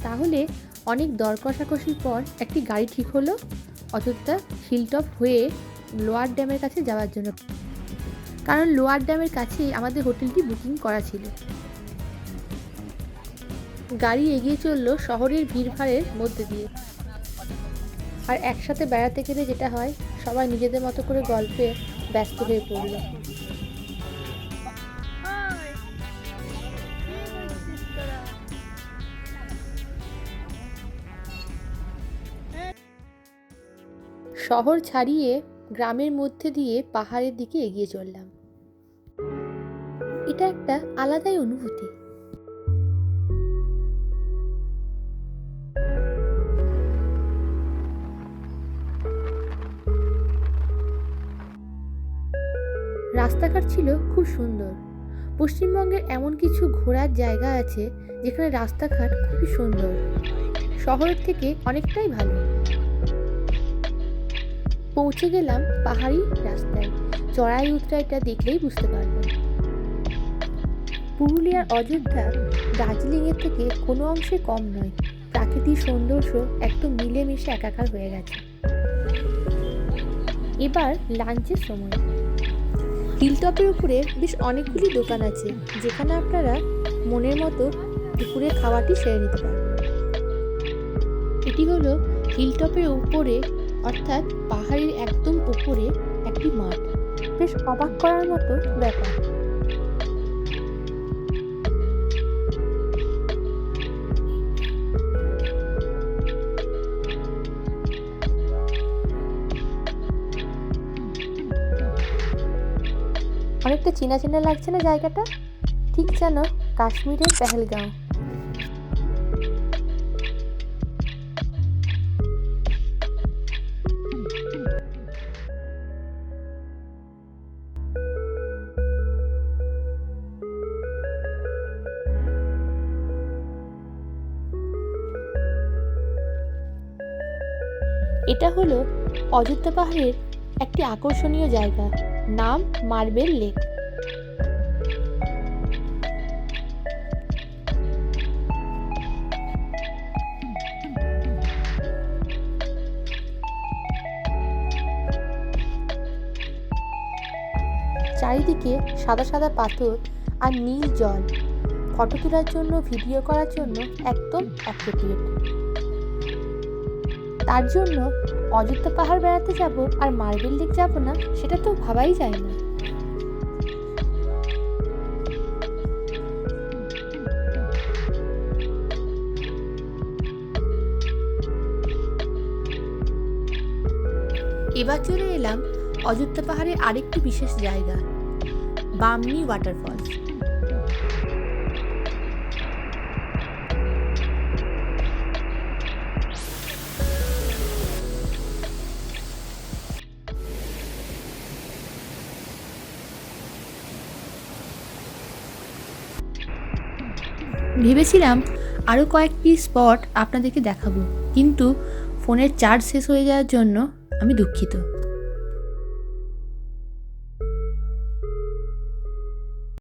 তাহলে অনেক দর কষাকষির পর একটি গাড়ি ঠিক হলো অযোধ্যা হিলটপ হয়ে লোয়ার ড্যামের কাছে যাওয়ার জন্য, কারণ লোয়ার ড্যামের কাছেই আমাদের হোটেলটি বুকিং করা ছিল। গাড়ি এগিয়ে চললো শহরের ভিড়ভাড়ের মধ্যে দিয়ে। আর একসাথে বেড়াতে গেলে যেটা হয়, সবাই নিজেদের মতো করে গল্পে ব্যস্ত হয়ে পড়ল। শহর ছাড়িয়ে গ্রামের মধ্যে দিয়ে পাহাড়ের দিকে এগিয়ে চললাম। এটা একটা আলাদাই অনুভূতি। রাস্তাঘাট ছিল খুব সুন্দর। পশ্চিমবঙ্গের এমন কিছু ঘোরার জায়গা আছে যেখানে রাস্তাঘাট খুবই সুন্দর, শহরের থেকে অনেকটাই ভালো। পৌঁছে গেলাম পাহাড়ি রাস্তায়। চড়াই উতরাইটা দেখলেই বুঝতে পারবেন। পুরুলিয়ার অযোধ্যা দার্জিলিংয়ের থেকে কোনো অংশে কম নয়। প্রাকৃতিক সৌন্দর্য একদম মিলেমিশে একাকার হয়ে গেছে। এবার লাঞ্চের সময়। হিলটপের উপরে বেশ অনেকগুলি দোকান আছে যেখানে আপনারা মনের মতো দুপুরের খাবারটি সেরে নিতে পারবেন। এটি হলো হিলটপের উপরে, অর্থাৎ পাহাড়ের একদম উপরে একটি মাঠ। বেশ অবাক করার মতো ব্যাপার। অনেকটা চেনা চেনা লাগছে না জায়গাটা? ঠিক যেন কাশ্মীরের পেহেলগাঁও। এটা হলো অযোধ্যা পাহাড়ের একটি আকর্ষণীয় জায়গা, নাম মার্বেল লেক। চারিদিকে সাদা সাদা পাথর আর নীল জল। ফটো তোলার জন্য, ভিডিও করার জন্য একদম অ্যাপ্রোপ্রিয়েট। তার জন্য অযোধ্যা পাহাড় বেড়াতে যাব আর মার্বেল লেক যাব না, সেটা তো ভাবাই যায় না। এবার চলে এলাম অযোধ্যা পাহাড়ের আরেকটি বিশেষ জায়গা, বামনি ওয়াটারফলস। ভেবেছিলাম আরও কয়েকটি স্পট আপনাদেরকে দেখাবো, কিন্তু ফোনের চার্জ শেষ হয়ে যাওয়ার জন্য আমি দুঃখিত।